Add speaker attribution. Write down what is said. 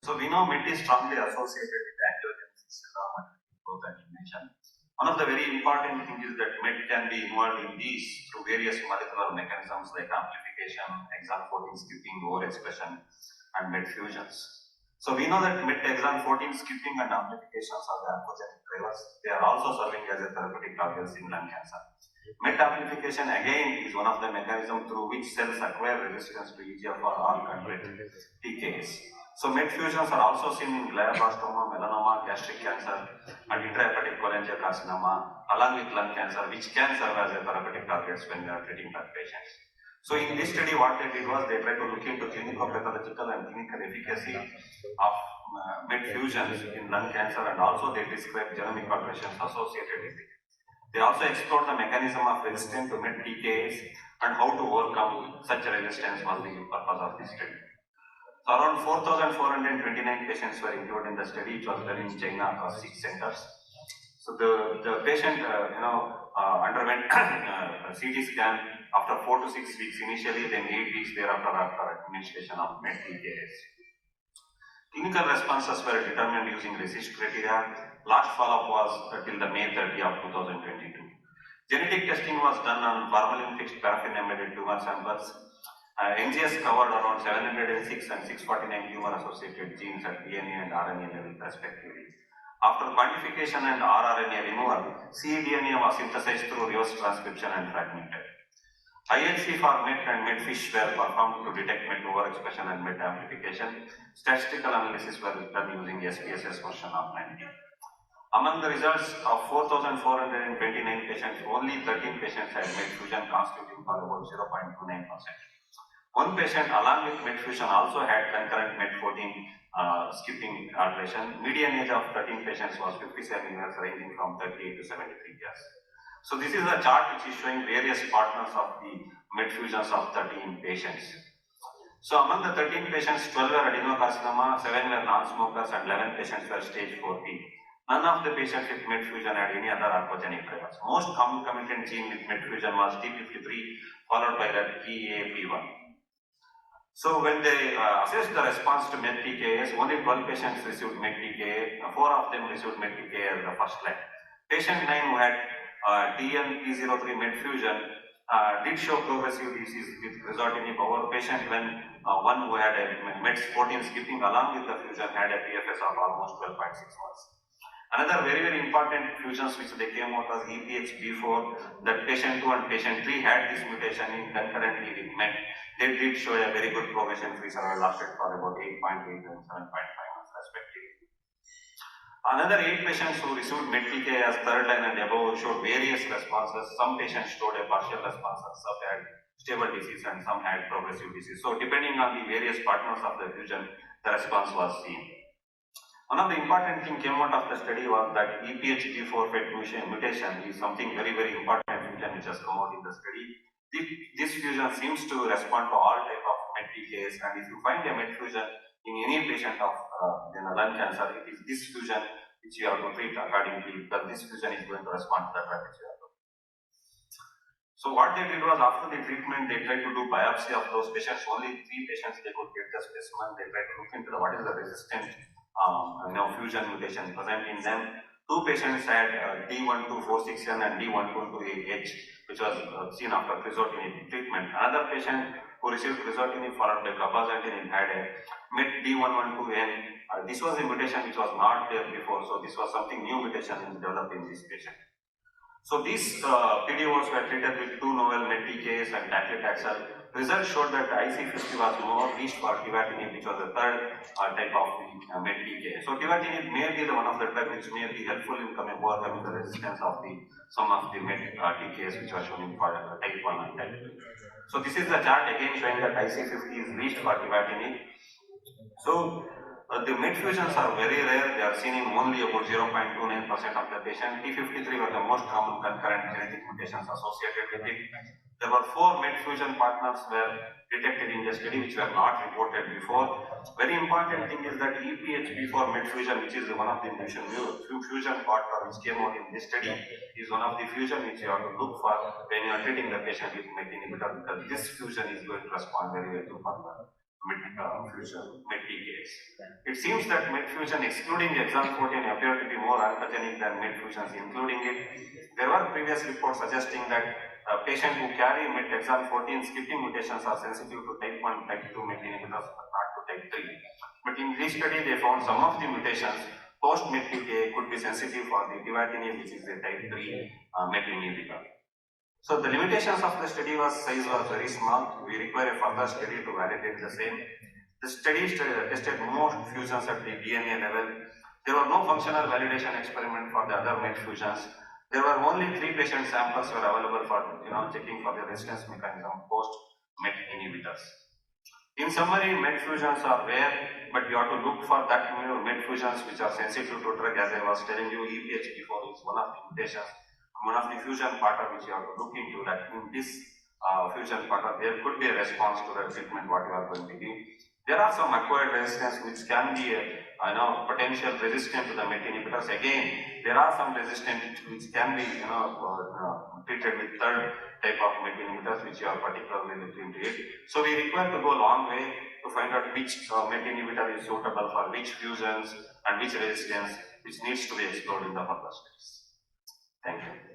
Speaker 1: So we know MET is strongly associated with angiogenesis, growth and inflammation. One of the very important things is that MET can be involved in these through various molecular mechanisms like amplification, exon 14 skipping, overexpression, and MET fusions. So we know that MET exon 14 skipping and amplifications are the oncogenic drivers. They are also serving as a therapeutic targets in lung cancer. MET amplification again is one of the mechanisms through which cells acquire resistance to EGFR or convert TKS. So MET fusions are also seen in glioblastoma, melanoma, gastric cancer, and intrahepatic cholangiocarcinoma, along with lung cancer, which can serve as a therapeutic targets when they are treating lung patients. So in this study, what they did was they tried to look into clinical pathological and clinical efficacy of MET fusions in lung cancer, and also they described genomic alterations associated with it. They also explored the mechanism of resistance to MET TKS and how to overcome such resistance was the purpose of this study. So around 4,429 patients were included in the study. It was done in China across 6 centers. So the patient underwent CT scan after 4 to 6 weeks initially, then 8 weeks thereafter after administration of MET TKS. Clinical responses were determined using RECIST criteria. Last follow-up was till the May 30 of 2022. Genetic testing was done on formalin-fixed paraffin-embedded tumor samples. NGS covered around 706 and 649 tumor-associated genes at DNA and RNA level respectively. After quantification and rRNA removal, cDNA was synthesized through reverse transcription and fragmented. IHC for MET and METFISH were performed to detect MET overexpression and MET amplification. Statistical analysis were done using SPSS version of 90. Among the results of 4,429 patients, only 13 patients had MET fusion constituting for about 0.29%. One patient along with MET fusion also had concurrent MET14 skipping alteration. Median age of 13 patients was 57 years, ranging from 38 to 73 years. So this is a chart which is showing various partners of the MET fusions of 13 patients. So among the 13 patients, 12 were adenocarcinoma, 7 were non-smokers, and 11 patients were stage 4B. None of the patients with MET fusion had any other oncogenic drivers. Most concomitant gene with MET fusion was T53, followed by that PAP1. So when they assessed the response to MET TKS, only 12 patients received MET TKA, 4 of them received MET TKA as the first line. Patient 9 who had TNP03 MET fusion did show progressive disease with crizotinib over patient when one who had a MET14 skipping along with the fusion had a PFS of almost 12.6 months. Another very important fusions which they came out was EPHB4, that patient 2 and patient 3 had this mutation in concurrently with MET. They did show a very good progression-free survival lasted for about 8.8 and 7.5 months respectively. Another 8 patients who received MET-TK as third line and above showed various responses. Some patients showed a partial response, some had stable disease, and some had progressive disease. So depending on the various partners of the fusion, the response was seen. One of the important things came out of the study was that EPHB4 mutation is something very important fusion which has come out in the study. This fusion seems to respond to all type of MET TKS, and if you find a MET fusion in any patient of lung cancer, it is this fusion which you have to treat accordingly, because this fusion is going to respond to the drug which you have to. So what they did was, after the treatment, they tried to do biopsy of those patients. Only 3 patients they could get the specimen. They tried to look into what is the resistant fusion mutation present in them. 2 patients had D12467 and D122AH, which was seen after crizotinib treatment. Another patient who received crizotinib followed by cabazantinib had a MET D112N. This was a mutation which was not there before, so this was something new mutation developed in this patient. So these PDOs were treated with 2 novel MET TKAs and paclitaxel. Results showed that IC50 was more reached for tivatinib, which was the third type of the MET TKA. So tivatinib may be one of the drugs which may be helpful in overcoming the resistance of some of the MET TKAs which are shown in type 1 and type 2. So this is the chart again showing that IC50 is reached for tivatinib. So the MET fusions are very rare. They are seen in only about 0.29% of the patients. P53 were the most common concurrent genetic mutations associated with it. There were 4 MET fusion partners were detected in the study which were not reported before. Very important thing is that EPHB4 MET fusion, which is one of the fusion partner which came out in this study, is one of the fusion which you have to look for when you are treating the patient with MET inhibitor, because this fusion is going to respond very well to partner. MET-TKs. It seems that MET fusion excluding exon 14 appear to be more oncogenic than MET fusions including it. There were previous reports suggesting that patients who carry MET exon 14 skipping mutations are sensitive to type 1, type 2 MET inhibitors but not to type 3. But in this study they found some of the mutations post MET-TK could be sensitive for the tivatinib, which is a type 3 MET inhibitor. So the limitations of the study size was very small. We require a further study to validate the same. The study tested more fusions at the DNA level. There were no functional validation experiment for the other MET fusions. There were only 3 patient samples were available for checking for the resistance mechanism post MET inhibitors. In summary, MET fusions are rare, but you have to look for that MET fusions which are sensitive to drug. As I was telling you, EPH before is one of the mutations. One of the fusion pattern which you have to look into, that in this fusion pattern there could be a response to the treatment what you are going to give. There are some acquired resistance which can be potential resistant to the MET inhibitors. Again, there are some resistance which can be treated with third type of MET inhibitors which you are particularly looking into it. So we require to go a long way to find out which MET inhibitor is suitable for which fusions and which resistance, which needs to be explored in the further studies. Thank you.